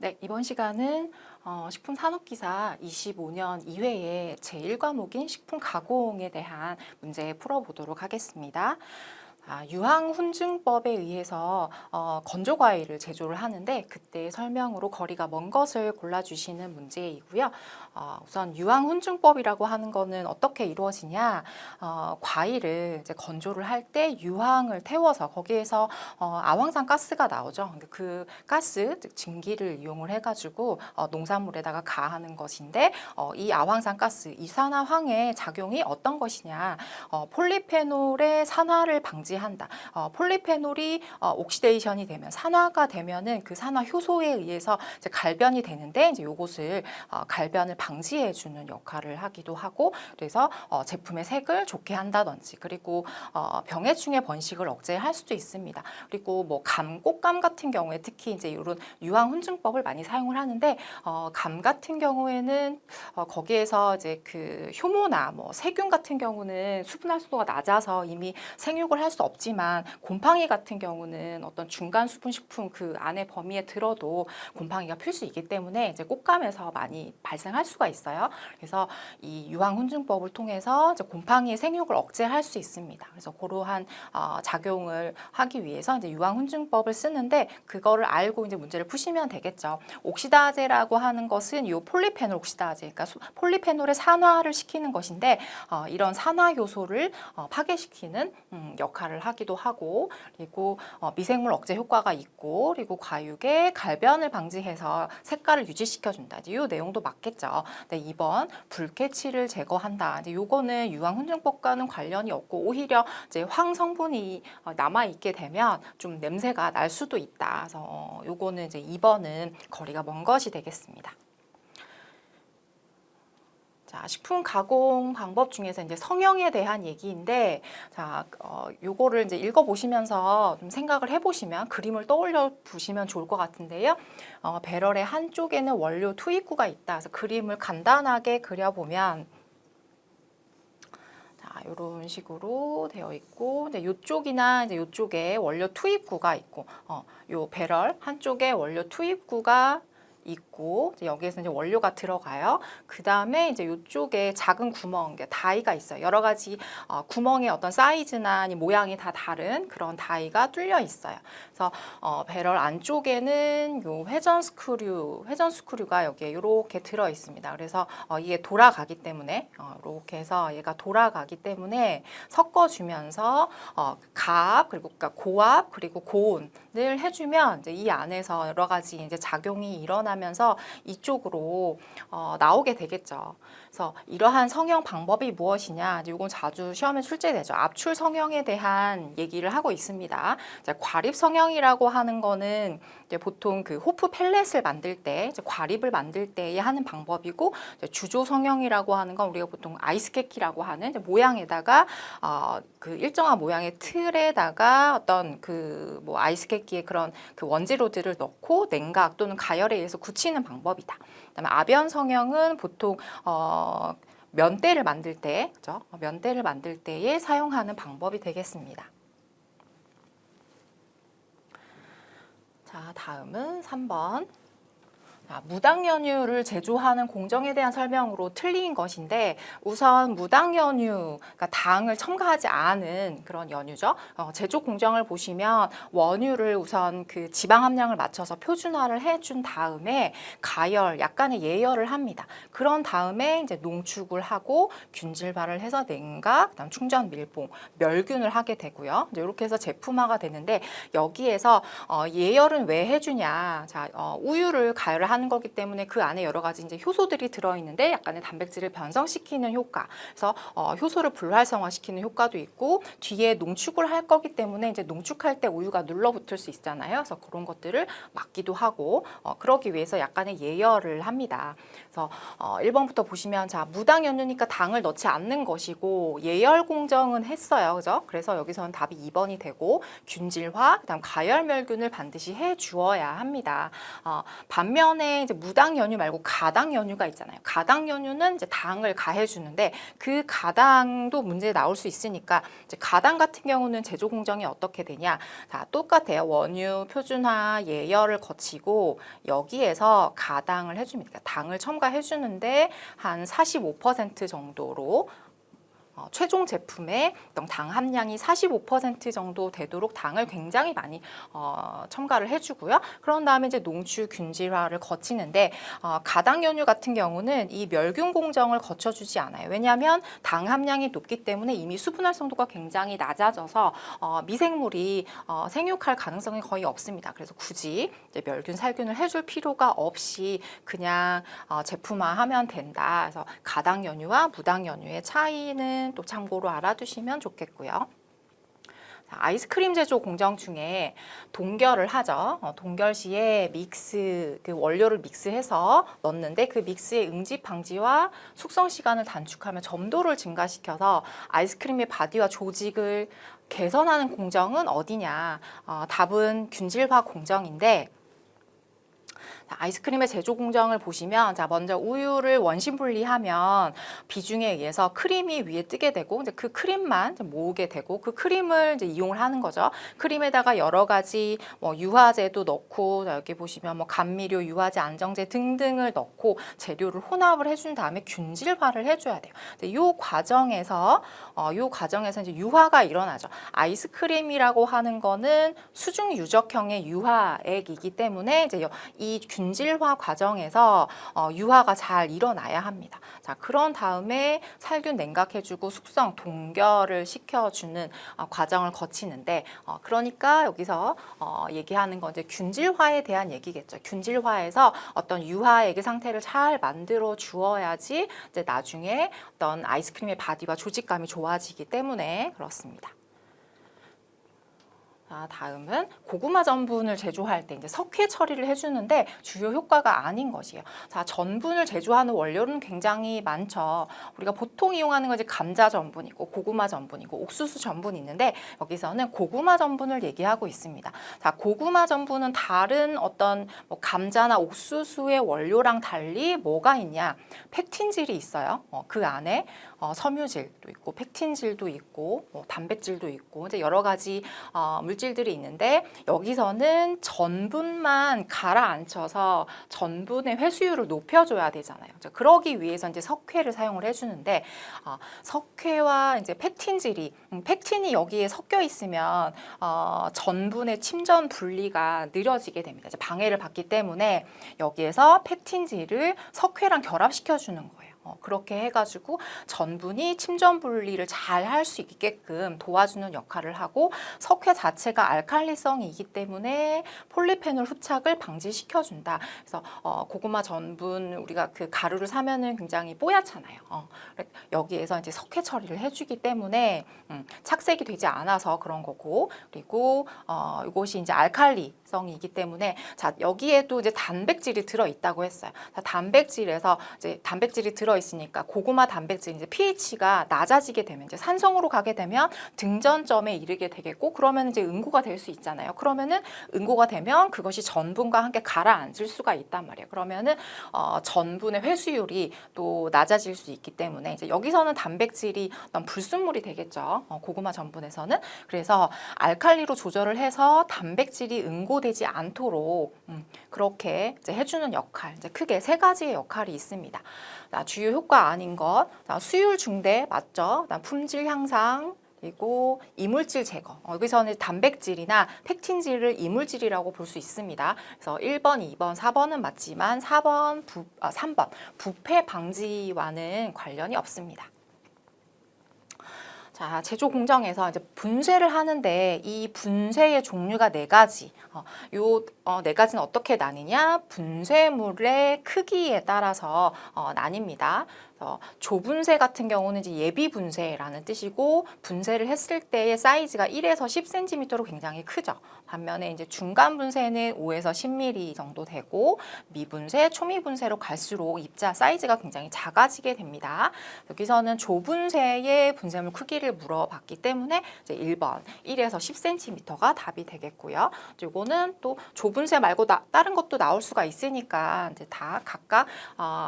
네, 이번 시간은 식품산업기사 25년 2회의 제1과목인 식품 가공에 대한 문제 풀어보도록 하겠습니다. 유황훈증법에 의해서 건조과일을 제조를 하는데 그때 설명으로 거리가 먼 것을 골라주시는 문제이고요. 우선 유황훈증법이라고 하는 거는 어떻게 이루어지냐? 과일을 이제 건조를 할 때 유황을 태워서 거기에서 아황산 가스가 나오죠. 그 가스, 즉 증기를 이용을 해가지고 농산물에다가 가하는 것인데 이 아황산 가스, 이산화황의 작용이 어떤 것이냐? 폴리페놀의 산화를 방지한다. 폴리페놀이 옥시데이션이 되면 산화가 되면은 그 산화 효소에 의해서 이제 갈변이 되는데 이제 요것을 갈변을 방지해주는 역할을 하기도 하고 그래서 제품의 색을 좋게 한다든지 그리고 병해충의 번식을 억제할 수도 있습니다. 그리고 뭐 꽃감 같은 경우에 특히 이제 이런 유황훈증법을 많이 사용을 하는데 감 같은 경우에는 거기에서 이제 그 효모나 뭐 세균 같은 경우는 수분 활성도가 낮아서 이미 생육을 할 수 없지만 곰팡이 같은 경우는 어떤 중간 수분 식품 그 안에 범위에 들어도 곰팡이가 필 수 있기 때문에 이제 꽃감에서 많이 발생할 수가 있어요. 그래서 이 유황훈증법을 통해서 이제 곰팡이의 생육을 억제할 수 있습니다. 그래서 그러한 작용을 하기 위해서 이제 유황훈증법을 쓰는데 그거를 알고 이제 문제를 푸시면 되겠죠. 옥시다제라고 하는 것은 이 폴리페놀 옥시다제, 그러니까 폴리페놀의 산화를 시키는 것인데 이런 산화 요소를 파괴시키는 역할을 하기도 하고 그리고 미생물 억제 효과가 있고 그리고 과육의 갈변을 방지해서 색깔을 유지시켜준다. 이제 이 내용도 맞겠죠. 네, 2번 불쾌치를 제거한다. 이제 요거는 유황훈증법과는 관련이 없고 오히려 이제 황 성분이 남아 있게 되면 좀 냄새가 날 수도 있다. 그래서 요거는 이제 2번은 거리가 먼 것이 되겠습니다. 자, 식품 가공 방법 중에서 이제 성형에 대한 얘기인데, 자, 요거를 이제 읽어보시면서 좀 생각을 해보시면 그림을 떠올려 보시면 좋을 것 같은데요. 배럴의 한쪽에는 원료 투입구가 있다. 그래서 그림을 간단하게 그려보면, 자, 이런 식으로 되어 있고, 이제 요쪽이나 이제 요쪽에 원료 투입구가 있고, 요 배럴 한쪽에 원료 투입구가 있고 여기에서 이제 원료가 들어가요. 그 다음에 이제 이쪽에 작은 구멍, 다이가 있어요. 여러 가지 구멍의 어떤 사이즈나 아니 모양이 다 다른 그런 다이가 뚫려 있어요. 그래서 배럴 안쪽에는 요 회전 스크류가 여기에 이렇게 들어 있습니다. 그래서 이게 돌아가기 때문에 이렇게 해서 얘가 돌아가기 때문에 섞어주면서 가압 그리고 그러니까 고압 그리고 고온을 해주면 이제 이 안에서 여러 가지 이제 작용이 일어나면서 이쪽으로 나오게 되겠죠. 그래서 이러한 성형 방법이 무엇이냐? 이건 자주 시험에 출제되죠. 압출 성형에 대한 얘기를 하고 있습니다. 과립 성형이라고 하는 거는 이제 보통 그 호프 펠렛을 만들 때, 이제 과립을 만들 때에 하는 방법이고, 주조 성형이라고 하는 건 우리가 보통 아이스케키라고 하는 이제 모양에다가 그 일정한 모양의 틀에다가 어떤 그 뭐 아이스케키의 그런 그 원재료들을 넣고 냉각 또는 가열에 의해서 굳히는 방법이다. 그다음에 아변 성형은 보통 면대를 만들 때, 그죠? 면대를 만들 때에 사용하는 방법이 되겠습니다. 자, 다음은 3번. 무당연유를 제조하는 공정에 대한 설명으로 틀린 것인데 우선 무당연유, 그러니까 당을 첨가하지 않은 그런 연유죠. 제조 공정을 보시면 원유를 우선 그 지방 함량을 맞춰서 표준화를 해준 다음에 가열, 약간의 예열을 합니다. 그런 다음에 이제 농축을 하고 균질발을 해서 냉각, 그다음 충전 밀봉, 멸균을 하게 되고요. 이제 이렇게 해서 제품화가 되는데 여기에서 예열은 왜 해주냐? 자, 우유를 가열을 하는 거기 때문에 그 안에 여러 가지 이제 효소들이 들어있는데 약간의 단백질을 변성시키는 효과, 그래서 효소를 불활성화시키는 효과도 있고 뒤에 농축을 할 거기 때문에 이제 농축할 때 우유가 눌러붙을 수 있잖아요. 그래서 그런 것들을 막기도 하고 그러기 위해서 약간의 예열을 합니다. 그래서 1번부터 보시면 자 무당연유니까 당을 넣지 않는 것이고 예열 공정은 했어요, 그죠? 그래서 여기서는 답이 2번이 되고 균질화, 그다음 가열멸균을 반드시 해 주어야 합니다. 반면에 안에 이제 무당 연유 말고 가당 연유가 있잖아요. 가당 연유는 이제 당을 가해주는데 그 가당도 문제 나올 수 있으니까 이제 가당 같은 경우는 제조 공정이 어떻게 되냐? 자, 똑같아요. 원유, 표준화, 예열을 거치고 여기에서 가당을 해줍니다. 당을 첨가해 주는데 한 45% 정도로 최종 제품의 당 함량이 45% 정도 되도록 당을 굉장히 많이 첨가를 해주고요. 그런 다음에 이제 농축 균질화를 거치는데 가당 연유 같은 경우는 이 멸균 공정을 거쳐주지 않아요. 왜냐하면 당 함량이 높기 때문에 이미 수분 활성도가 굉장히 낮아져서 미생물이 생육할 가능성이 거의 없습니다. 그래서 굳이 이제 멸균 살균을 해줄 필요가 없이 그냥 제품화하면 된다. 그래서 가당 연유와 무당 연유의 차이는 또 참고로 알아두시면 좋겠고요. 아이스크림 제조 공정 중에 동결을 하죠. 동결 시에 믹스, 그 원료를 믹스해서 넣는데 그 믹스의 응집 방지와 숙성 시간을 단축하며 점도를 증가시켜서 아이스크림의 바디와 조직을 개선하는 공정은 어디냐? 답은 균질화 공정인데 아이스크림의 제조 공정을 보시면 자 먼저 우유를 원심 분리하면 비중에 의해서 크림이 위에 뜨게 되고 이제 그 크림만 모으게 되고 그 크림을 이제 이용을 하는 거죠. 크림에다가 여러 가지 뭐 유화제도 넣고 여기 보시면 뭐 감미료, 유화제, 안정제 등등을 넣고 재료를 혼합을 해준 다음에 균질화를 해줘야 돼요. 이 과정에서 이제 유화가 일어나죠. 아이스크림이라고 하는 거는 수중 유적형의 유화액이기 때문에 이제 이 균질화 과정에서 유화가 잘 일어나야 합니다. 자, 그런 다음에 살균 냉각해주고 숙성 동결을 시켜주는 과정을 거치는데 그러니까 여기서 얘기하는 건 이제 균질화에 대한 얘기겠죠. 균질화에서 어떤 유화액의 상태를 잘 만들어 주어야지 이제 나중에 어떤 아이스크림의 바디와 조직감이 좋아지기 때문에 그렇습니다. 다음은 고구마 전분을 제조할 때 이제 석회 처리를 해주는데 주요 효과가 아닌 것이에요. 자, 전분을 제조하는 원료는 굉장히 많죠. 우리가 보통 이용하는 것이 감자 전분이고 고구마 전분이고 옥수수 전분이 있는데 여기서는 고구마 전분을 얘기하고 있습니다. 자, 고구마 전분은 다른 어떤 뭐 감자나 옥수수의 원료랑 달리 뭐가 있냐? 펙틴질이 있어요. 그 안에 섬유질도 있고 펙틴질도 있고 단백질도 있고 이제 여러 가지 물질들이 있는데 여기서는 전분만 가라앉혀서 전분의 회수율을 높여줘야 되잖아요. 그러기 위해서 이제 석회를 사용을 해주는데 석회와 이제 펙틴이 여기에 섞여 있으면 전분의 침전 분리가 느려지게 됩니다. 이제 방해를 받기 때문에 여기에서 펙틴질을 석회랑 결합시켜 주는 거예요. 그렇게 해가지고 전분이 침전 분리를 잘 할 수 있게끔 도와주는 역할을 하고 석회 자체가 알칼리성이 있기 때문에 폴리페놀 흡착을 방지시켜준다. 그래서 고구마 전분 우리가 그 가루를 사면은 굉장히 뽀얗잖아요. 여기에서 이제 석회 처리를 해주기 때문에 착색이 되지 않아서 그런 거고 그리고 이것이 이제 알칼리성이기 때문에 자 여기에도 이제 단백질이 들어 있다고 했어요. 자, 단백질에서 이제 단백질이 들어 있으니까 고구마 단백질 이제 pH가 낮아지게 되면 이제 산성으로 가게 되면 등전점에 이르게 되겠고 그러면 이제 응고가 될 수 있잖아요. 그러면은 응고가 되면 그것이 전분과 함께 가라앉을 수가 있단 말이에요. 그러면은 전분의 회수율이 또 낮아질 수 있기 때문에 이제 여기서는 단백질이 어떤 불순물이 되겠죠. 고구마 전분에서는 그래서 알칼리로 조절을 해서 단백질이 응고되지 않도록 그렇게 이제 해주는 역할 이제 크게 세 가지의 역할이 있습니다. 주요 효과 아닌 것, 수율 중대 맞죠? 품질 향상, 그리고 이물질 제거. 여기서는 단백질이나 펙틴질을 이물질이라고 볼 수 있습니다. 그래서 1번, 2번, 4번은 맞지만 3번 부패 방지와는 관련이 없습니다. 자, 제조 공정에서 이제 분쇄를 하는데 이 분쇄의 종류가 네 가지. 네 가지는 어떻게 나뉘냐? 분쇄물의 크기에 따라서 나뉩니다. 조분쇄 같은 경우는 이제 예비 분쇄라는 뜻이고 분쇄를 했을 때의 사이즈가 1에서 10cm로 굉장히 크죠. 반면에 이제 중간 분쇄는 5에서 10mm 정도 되고 미분쇄, 초미분쇄로 갈수록 입자 사이즈가 굉장히 작아지게 됩니다. 여기서는 조분쇄의 분쇄물 크기를 물어봤기 때문에 이제 1번 1에서 10cm가 답이 되겠고요. 이거는 또 조분쇄 말고 다른 것도 나올 수가 있으니까 이제 다 각각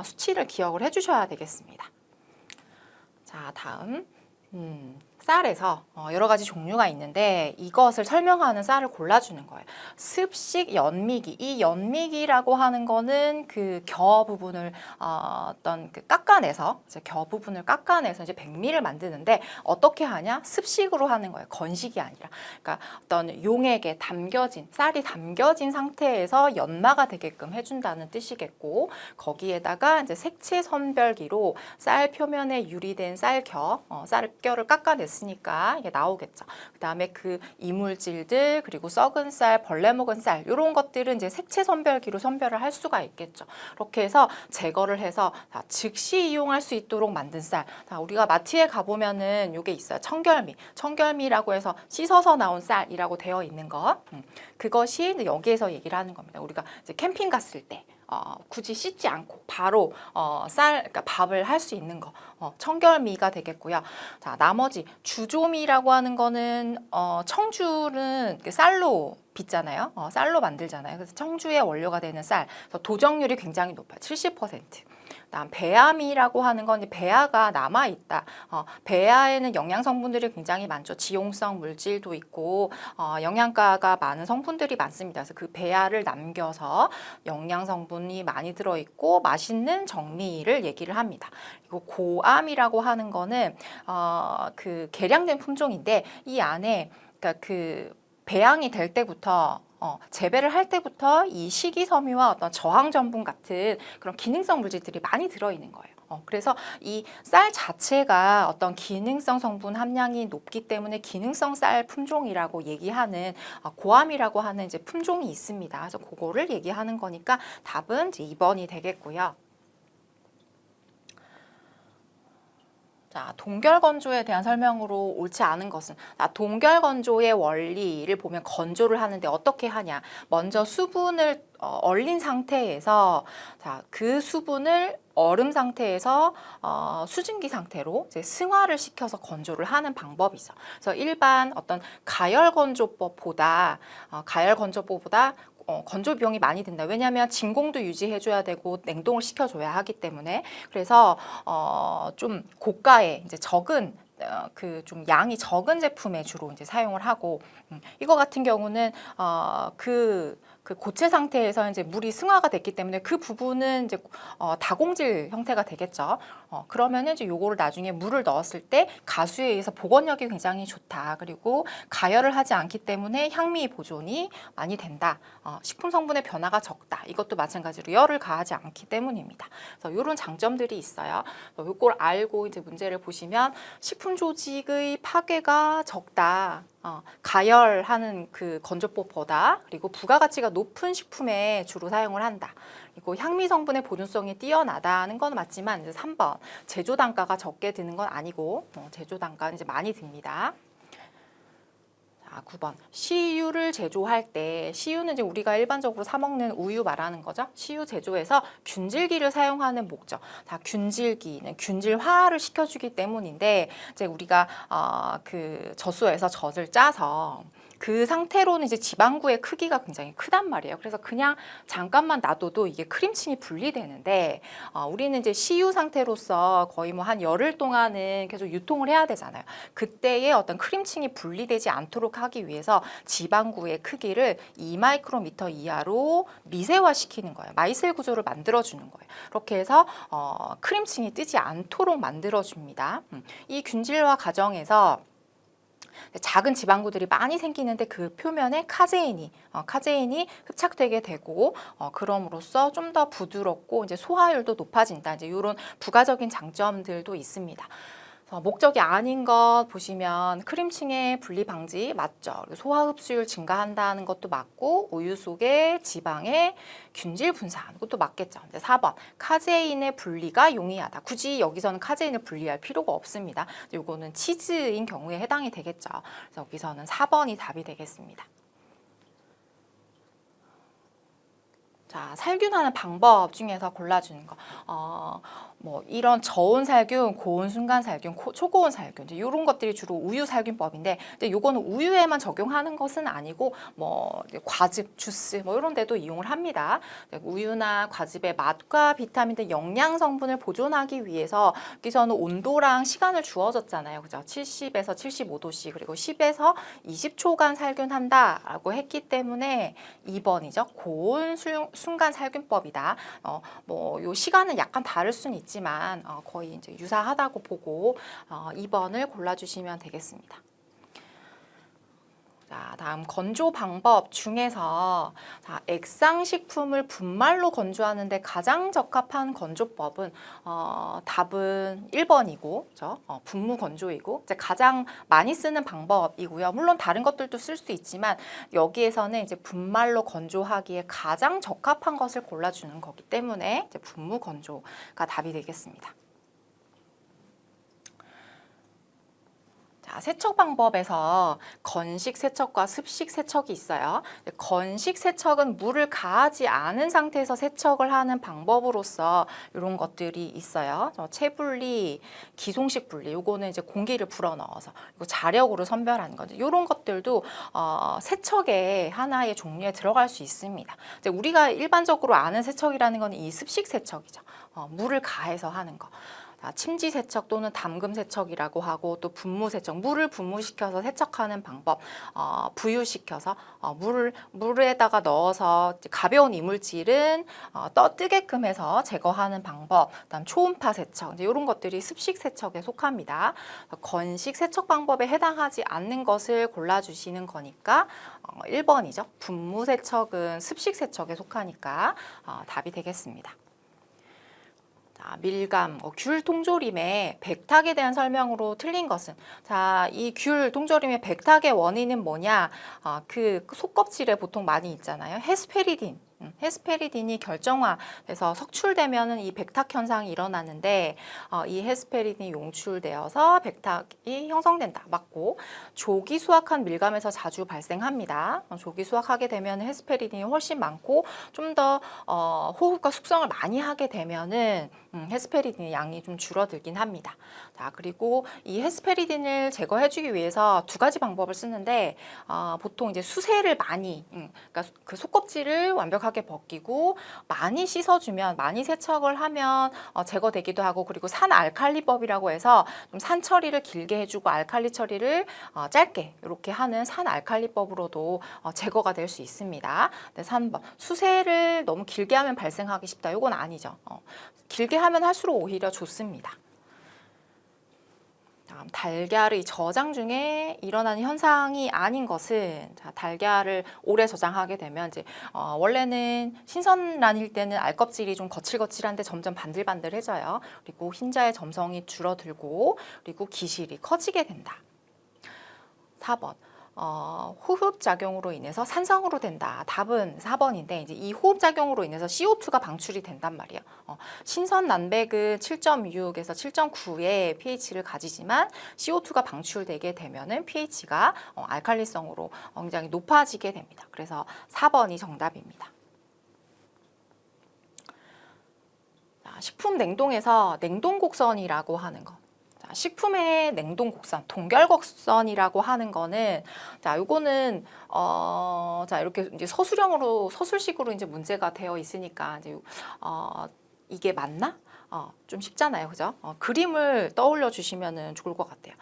수치를 기억을 해주셔야 되겠습니다. 자, 다음 쌀에서 여러 가지 종류가 있는데 이것을 설명하는 쌀을 골라주는 거예요. 습식 연미기. 이 연미기라고 하는 거는 그 겨 부분을 어떤 그 깎아내서 이제 겨 부분을 깎아내서 이제 백미를 만드는데 어떻게 하냐? 습식으로 하는 거예요. 건식이 아니라. 그러니까 어떤 용액에 담겨진 쌀이 담겨진 상태에서 연마가 되게끔 해준다는 뜻이겠고 거기에다가 이제 색채 선별기로 쌀 표면에 유리된 쌀겨를 깎아냈으니까 이게 나오겠죠. 그 다음에 그 이물질들 그리고 썩은 쌀, 벌레 먹은 쌀 이런 것들은 이제 색채 선별기로 선별을 할 수가 있겠죠. 그렇게 해서 제거를 해서 즉시 이용할 수 있도록 만든 쌀. 우리가 마트에 가보면은 이게 있어요. 청결미라고 해서 씻어서 나온 쌀이라고 되어 있는 거. 그것이 여기에서 얘기를 하는 겁니다. 우리가 이제 캠핑 갔을 때 굳이 씻지 않고 바로 그러니까 밥을 할 수 있는 거 청결미가 되겠고요. 자, 나머지 주조미라고 하는 거는 청주는 쌀로 빚잖아요. 쌀로 만들잖아요. 그래서 청주의 원료가 되는 쌀. 그래서 도정률이 굉장히 높아요. 70%. 그다음 배아미라고 하는 건 배아가 남아 있다. 배아에는 영양 성분들이 굉장히 많죠. 지용성 물질도 있고 영양가가 많은 성분들이 많습니다. 그래서 그 배아를 남겨서 영양 성분이 많이 들어 있고 맛있는 정미를 얘기를 합니다. 그리고 고암이라고 하는 거는 그 개량된 품종인데 이 안에 그러니까 그 배양이 될 때부터 재배를 할 때부터 이 식이섬유와 어떤 저항 전분 같은 그런 기능성 물질들이 많이 들어있는 거예요. 그래서 이 쌀 자체가 어떤 기능성 성분 함량이 높기 때문에 기능성 쌀 품종이라고 얘기하는 고암이라고 하는 이제 품종이 있습니다. 그래서 그거를 얘기하는 거니까 답은 이제 2번이 되겠고요. 자, 동결건조에 대한 설명으로 옳지 않은 것은 동결건조의 원리를 보면 건조를 하는데 어떻게 하냐. 먼저 수분을 얼린 상태에서 그 수분을 얼음 상태에서 수증기 상태로 이제 승화를 시켜서 건조를 하는 방법이죠. 그래서 일반 어떤 가열건조법보다 건조 비용이 많이 든다. 왜냐하면 진공도 유지해줘야 되고 냉동을 시켜줘야 하기 때문에 그래서 좀 고가의 이제 적은 그 좀 양이 적은 제품에 주로 이제 사용을 하고 이거 같은 경우는 그 고체 상태에서 이제 물이 승화가 됐기 때문에 그 부분은 이제 다공질 형태가 되겠죠. 그러면은 이제 요거를 나중에 물을 넣었을 때 가수에 의해서 복원력이 굉장히 좋다. 그리고 가열을 하지 않기 때문에 향미 보존이 많이 된다. 식품 성분의 변화가 적다. 이것도 마찬가지로 열을 가하지 않기 때문입니다. 그래서 이런 장점들이 있어요. 요걸 알고 이제 문제를 보시면 식품 조직의 파괴가 적다. 가열하는 그 건조법보다 그리고 부가가치가 높은 식품에 주로 사용을 한다. 그리고 향미 성분의 보존성이 뛰어나다는 건 맞지만 이제 3번 제조 단가가 적게 드는 건 아니고 제조 단가는 이제 많이 듭니다. 9번 CU를 제조할 때 CU는 이제 우리가 일반적으로 사 먹는 우유 말하는 거죠. CU 제조에서 균질기를 사용하는 목적. 균질기는 균질화를 시켜주기 때문인데 이제 우리가 그 젖소에서 젖을 짜서 그 상태로는 이제 지방구의 크기가 굉장히 크단 말이에요. 그래서 그냥 잠깐만 놔둬도 이게 크림층이 분리되는데 우리는 이제 CU 상태로서 거의 뭐 한 열흘 동안은 계속 유통을 해야 되잖아요. 그때의 어떤 크림층이 분리되지 않도록 하기 위해서 지방구의 크기를 2마이크로미터 이하로 미세화시키는 거예요. 마이셀 구조를 만들어주는 거예요. 그렇게 해서 크림층이 뜨지 않도록 만들어줍니다. 이 균질화 과정에서 작은 지방구들이 많이 생기는데 그 표면에 카제인이 흡착되게 되고 그럼으로써 좀 더 부드럽고 이제 소화율도 높아진다. 이제 이런 부가적인 장점들도 있습니다. 목적이 아닌 것 보시면 크림층의 분리 방지 맞죠? 소화 흡수율 증가한다는 것도 맞고 우유 속의 지방의 균질 분사하는 것도 맞겠죠. 4번 카제인의 분리가 용이하다. 굳이 여기서는 카제인을 분리할 필요가 없습니다. 이거는 치즈인 경우에 해당이 되겠죠. 그래서 여기서는 4번이 답이 되겠습니다. 자, 살균하는 방법 중에서 골라주는 거. 뭐 이런 저온 살균, 고온 순간 살균, 초고온 살균 이런 것들이 주로 우유 살균법인데, 근데 요거는 우유에만 적용하는 것은 아니고 뭐 과즙, 주스 뭐 이런 데도 이용을 합니다. 우유나 과즙의 맛과 비타민 등 영양 성분을 보존하기 위해서 여기서는 온도랑 시간을 주어졌잖아요. 그죠? 70에서 75도씨 그리고 10에서 20초간 살균한다라고 했기 때문에 2번이죠. 고온 순간 살균법이다. 뭐 요 시간은 약간 다를 수는 있지만 거의 이제 유사하다고 보고 2번을 골라주시면 되겠습니다. 자, 다음 건조 방법 중에서 액상식품을 분말로 건조하는데 가장 적합한 건조법은 답은 1번이고, 그렇죠? 분무 건조이고 이제 가장 많이 쓰는 방법이고요. 물론 다른 것들도 쓸 수 있지만 여기에서는 이제 분말로 건조하기에 가장 적합한 것을 골라주는 거기 때문에 이제 분무 건조가 답이 되겠습니다. 세척 방법에서 건식 세척과 습식 세척이 있어요. 건식 세척은 물을 가하지 않은 상태에서 세척을 하는 방법으로서 이런 것들이 있어요. 체분리, 기송식 분리, 요거는 이제 공기를 불어넣어서 그리고 자력으로 선별하는 거죠. 이런 것들도 세척의 하나의 종류에 들어갈 수 있습니다. 이제 우리가 일반적으로 아는 세척이라는 건 이 습식 세척이죠. 물을 가해서 하는 거. 침지 세척 또는 담금 세척이라고 하고, 또 분무 세척, 물을 분무시켜서 세척하는 방법, 부유시켜서 물에다가 넣어서 가벼운 이물질은 뜨게끔 해서 제거하는 방법, 그다음 초음파 세척, 이제 이런 것들이 습식 세척에 속합니다. 건식 세척 방법에 해당하지 않는 것을 골라주시는 거니까 1번이죠. 분무 세척은 습식 세척에 속하니까 답이 되겠습니다. 밀감, 귤 통조림의 백탁에 대한 설명으로 틀린 것은, 이 귤 통조림의 백탁의 원인은 뭐냐? 그 속껍질에 보통 많이 있잖아요. 헤스페리딘. 헤스페리딘이 결정화돼서 석출되면은 이 백탁 현상이 일어나는데, 이 헤스페리딘이 용출되어서 백탁이 형성된다. 맞고, 조기 수확한 밀감에서 자주 발생합니다. 조기 수확하게 되면 헤스페리딘이 훨씬 많고 좀 더 호흡과 숙성을 많이 하게 되면은 헤스페리딘의 양이 좀 줄어들긴 합니다. 자, 그리고 이 헤스페리딘을 제거해주기 위해서 두 가지 방법을 쓰는데, 보통 이제 수세를 많이, 그러니까 그 속껍질을 완벽하게 벗기고 많이 씻어주면, 많이 세척을 하면 제거되기도 하고, 그리고 산알칼리법이라고 해서 좀 산 처리를 길게 해주고 알칼리 처리를 짧게 이렇게 하는 산알칼리법으로도 제거가 될 수 있습니다. 수세를 너무 길게 하면 발생하기 쉽다. 이건 아니죠. 길게 하면 할수록 오히려 좋습니다. 달걀의 저장 중에 일어나는 현상이 아닌 것은, 달걀을 오래 저장하게 되면 이제 원래는 신선란일 때는 알껍질이 좀 거칠거칠한데 점점 반들반들해져요. 그리고 흰자의 점성이 줄어들고, 그리고 기실이 커지게 된다. 4번. 호흡작용으로 인해서 산성으로 된다. 답은 4번인데, 이제 이 호흡작용으로 인해서 CO2가 방출이 된단 말이에요. 신선 난백은 7.6에서 7.9의 pH를 가지지만 CO2가 방출되게 되면은 pH가 알칼리성으로 굉장히 높아지게 됩니다. 그래서 4번이 정답입니다. 식품 냉동에서 냉동 곡선이라고 하는 것. 식품의 냉동 곡선, 동결 곡선이라고 하는 거는, 요거는 이렇게 이제 서술식으로 이제 문제가 되어 있으니까 이제 이게 맞나? 좀 쉽잖아요, 그죠? 그림을 떠올려 주시면은 좋을 것 같아요.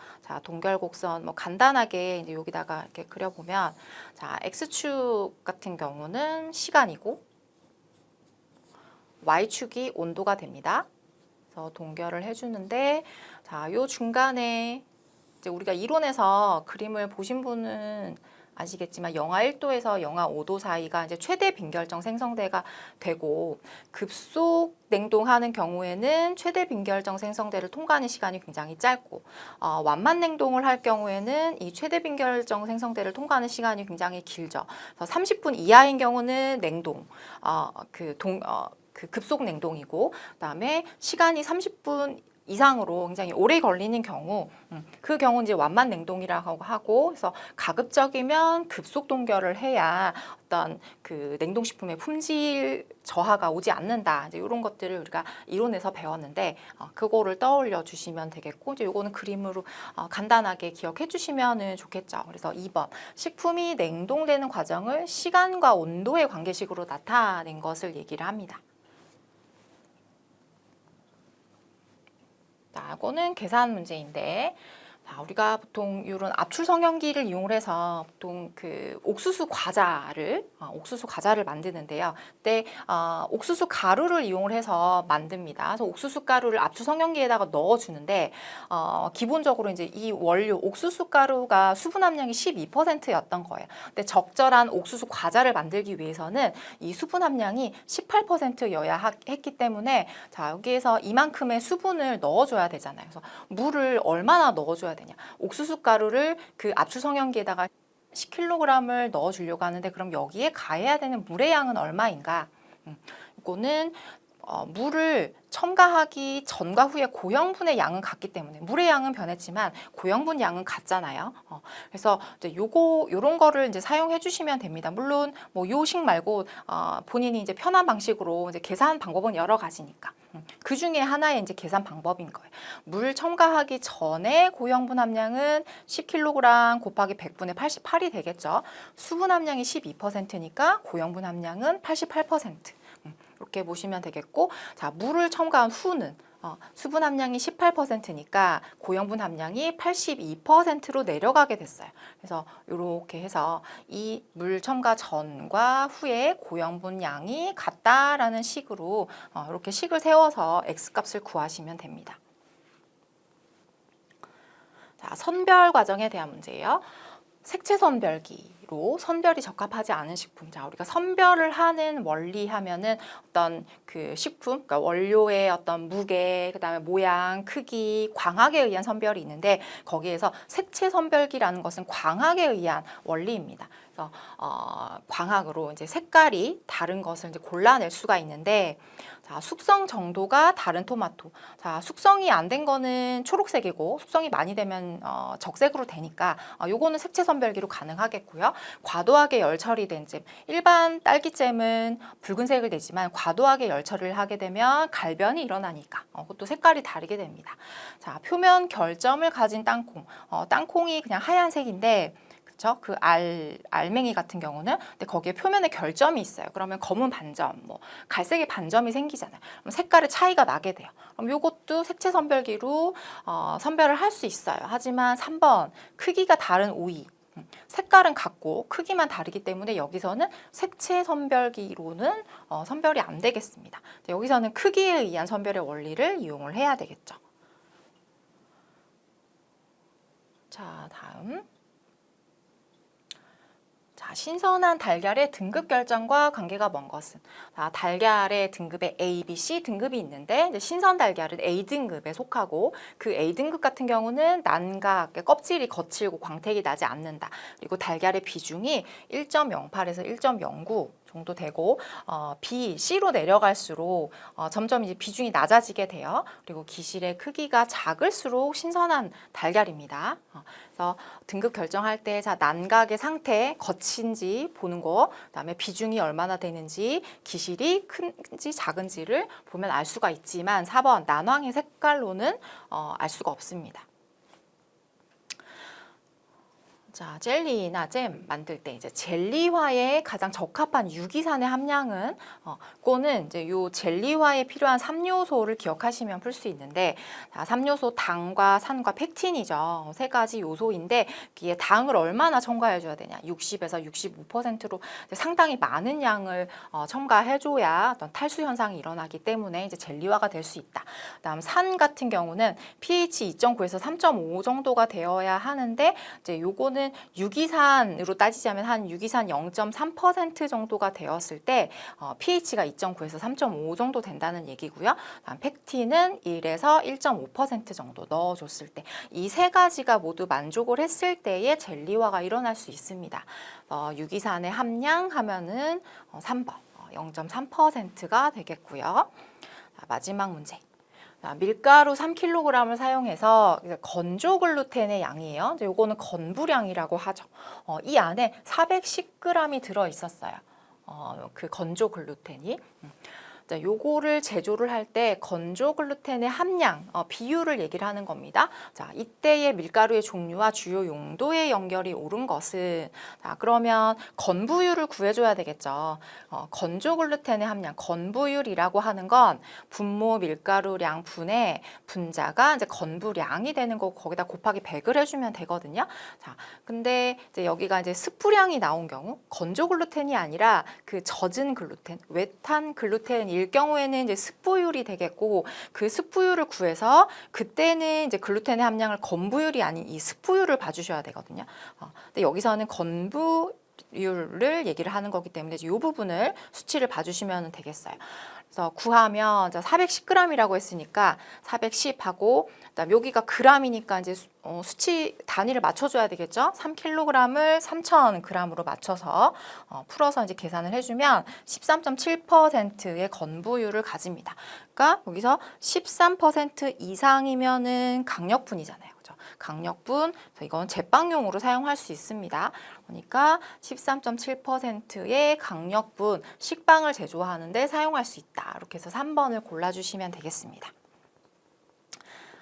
동결 곡선 뭐 간단하게 이제 여기다가 이렇게 그려보면, x축 같은 경우는 시간이고, y축이 온도가 됩니다. 그래서 동결을 해주는데, 요 중간에 이제 우리가 이론에서 그림을 보신 분은 아시겠지만 영하 1도에서 영하 5도 사이가 이제 최대 빈결정 생성대가 되고, 급속 냉동하는 경우에는 최대 빈결정 생성대를 통과하는 시간이 굉장히 짧고, 완만 냉동을 할 경우에는 이 최대 빈결정 생성대를 통과하는 시간이 굉장히 길죠. 그래서 30분 이하인 경우는 냉동, 그 급속 냉동이고, 그다음에 시간이 30분 이상으로 굉장히 오래 걸리는 경우, 그 경우는 이제 완만 냉동이라고 하고, 그래서 가급적이면 급속 동결을 해야 어떤 그 냉동식품의 품질 저하가 오지 않는다. 이제 이런 것들을 우리가 이론에서 배웠는데, 그거를 떠올려 주시면 되겠고, 이제 요거는 그림으로 간단하게 기억해 주시면 좋겠죠. 그래서 2번, 식품이 냉동되는 과정을 시간과 온도의 관계식으로 나타낸 것을 얘기를 합니다. 자, 이거는 계산 문제인데, 자, 우리가 보통 이런 압출 성형기를 이용을 해서 보통 그 옥수수 과자를 만드는데요. 그때 옥수수 가루를 이용을 해서 만듭니다. 그래서 옥수수 가루를 압출 성형기에다가 넣어주는데, 기본적으로 이제 이 원료 옥수수 가루가 수분 함량이 12%였던 거예요. 근데 적절한 옥수수 과자를 만들기 위해서는 이 수분 함량이 18%여야 했기 때문에, 자, 여기에서 이만큼의 수분을 넣어줘야 되잖아요. 그래서 물을 얼마나 넣어줘야 되냐? 옥수수 가루를 그 압출 성형기에다가 10kg을 넣어주려고 하는데, 그럼 여기에 가해야 되는 물의 양은 얼마인가? 이거는 물을 첨가하기 전과 후에 고형분의 양은 같기 때문에, 물의 양은 변했지만 고형분 양은 같잖아요. 그래서 이제 요런 거를 이제 사용해 주시면 됩니다. 물론 뭐 요식 말고 본인이 이제 편한 방식으로 이제 계산 방법은 여러 가지니까. 그 중에 하나의 이제 계산 방법인 거예요. 물 첨가하기 전에 고형분 함량은 10kg 곱하기 100분의 88이 되겠죠. 수분 함량이 12%니까 고형분 함량은 88%. 이렇게 보시면 되겠고, 자, 물을 첨가한 후는 수분 함량이 18%니까 고형분 함량이 82%로 내려가게 됐어요. 그래서 이렇게 해서 이 물 첨가 전과 후에 고형분 양이 같다라는 식으로 이렇게 식을 세워서 X값을 구하시면 됩니다. 자, 선별 과정에 대한 문제예요. 색채 선별기로 선별이 적합하지 않은 식품. 자, 우리가 선별을 하는 원리 하면은 어떤 그 식품, 그러니까 원료의 어떤 무게, 그다음에 모양, 크기, 광학에 의한 선별이 있는데, 거기에서 색채 선별기라는 것은 광학에 의한 원리입니다. 그래서 광학으로 이제 색깔이 다른 것을 이제 골라낼 수가 있는데, 자, 숙성 정도가 다른 토마토. 자, 숙성이 안 된 거는 초록색이고, 숙성이 많이 되면 적색으로 되니까 요거는 색채 선별기로 가능하겠고요. 과도하게 열 처리된 잼. 일반 딸기잼은 붉은색을 내지만 과도하게 열 처리를 하게 되면 갈변이 일어나니까 그것도 색깔이 다르게 됩니다. 자, 표면 결점을 가진 땅콩. 땅콩이 그냥 하얀색인데, 그 알맹이 같은 경우는, 근데 거기에 표면에 결점이 있어요. 그러면 검은 반점, 뭐 갈색의 반점이 생기잖아요. 그럼 색깔의 차이가 나게 돼요. 그럼 이것도 색채 선별기로 선별을 할 수 있어요. 하지만 3번 크기가 다른 오이, 색깔은 같고 크기만 다르기 때문에 여기서는 색채 선별기로는 선별이 안 되겠습니다. 여기서는 크기에 의한 선별의 원리를 이용을 해야 되겠죠. 자, 다음. 자, 신선한 달걀의 등급 결정과 관계가 먼 것은? 자, 달걀의 등급에 A, B, C 등급이 있는데, 이제 신선 달걀은 A등급에 속하고, 그 A등급 같은 경우는 난각, 껍질이 거칠고 광택이 나지 않는다. 그리고 달걀의 비중이 1.08에서 1.09 정도 되고, B, C로 내려갈수록 점점 이제 비중이 낮아지게 돼요. 그리고 기실의 크기가 작을수록 신선한 달걀입니다. 그래서 등급 결정할 때, 자, 난각의 상태, 거친지 보는 거, 그다음에 비중이 얼마나 되는지, 기실이 큰지 작은지를 보면 알 수가 있지만, 4번 난황의 색깔로는 알 수가 없습니다. 자, 젤리나 잼 만들 때 이제 젤리화에 가장 적합한 유기산의 함량은 그거는 이제 요 젤리화에 필요한 3요소를 기억하시면 풀 수 있는데, 자, 3요소 당과 산과 팩틴이죠. 세 가지 요소인데, 여기에 당을 얼마나 첨가해 줘야 되냐? 60에서 65%로 상당히 많은 양을 첨가해 줘야 어떤 탈수 현상이 일어나기 때문에 이제 젤리화가 될 수 있다. 그다음 산 같은 경우는 pH 2.9에서 3.5 정도가 되어야 하는데, 이제 요거는 그러면은 유기산으로 따지자면 한 유기산 0.3% 정도가 되었을 때 pH가 2.9에서 3.5 정도 된다는 얘기고요. 다음 팩틴은 1에서 1.5% 정도 넣어줬을 때 이 세 가지가 모두 만족을 했을 때의 젤리화가 일어날 수 있습니다. 유기산의 함량하면은 3번 0.3%가 되겠고요. 마지막 문제. 밀가루 3kg을 사용해서 건조 글루텐의 양이에요. 이거는 건부량이라고 하죠. 이 안에 410g이 들어 있었어요. 그 건조 글루텐이. 요거를 제조를 할 때 건조 글루텐의 함량, 비율을 얘기를 하는 겁니다. 자, 이때의 밀가루의 종류와 주요 용도의 연결이 옳은 것은, 자, 그러면 건부율을 구해줘야 되겠죠. 건조 글루텐의 함량, 건부율이라고 하는 건 분모 밀가루량 분의 분자가 이제 건부량이 되는 거고 거기다 곱하기 100을 해주면 되거든요. 자, 근데 이제 여기가 이제 스프량이 나온 경우 건조 글루텐이 아니라 그 젖은 글루텐, 외탄 글루텐일 경우에는 이제 스프율이 되겠고 그 스프율을 구해서 그때는 이제 글루텐의 함량을 건부율이 아닌 이 스프율을 봐주셔야 되거든요. 근데 여기서는 건부율을 얘기를 하는 거기 때문에 이 부분을 수치를 봐주시면 되겠어요. 그래서 구하면 410g이라고 했으니까 410하고 그다음 여기가 g이니까 이제 수치 단위를 맞춰줘야 되겠죠. 3kg을 3,000g으로 맞춰서 풀어서 이제 계산을 해주면 13.7%의 건부율을 가집니다. 그러니까 여기서 13% 이상이면은 강력분이잖아요. 강력분, 이건 제빵용으로 사용할 수 있습니다. 그러니까 13.7%의 강력분, 식빵을 제조하는데 사용할 수 있다. 이렇게 해서 3번을 골라주시면 되겠습니다.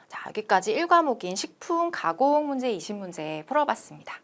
자, 여기까지 1과목인 식품 가공 문제 20문제 풀어봤습니다.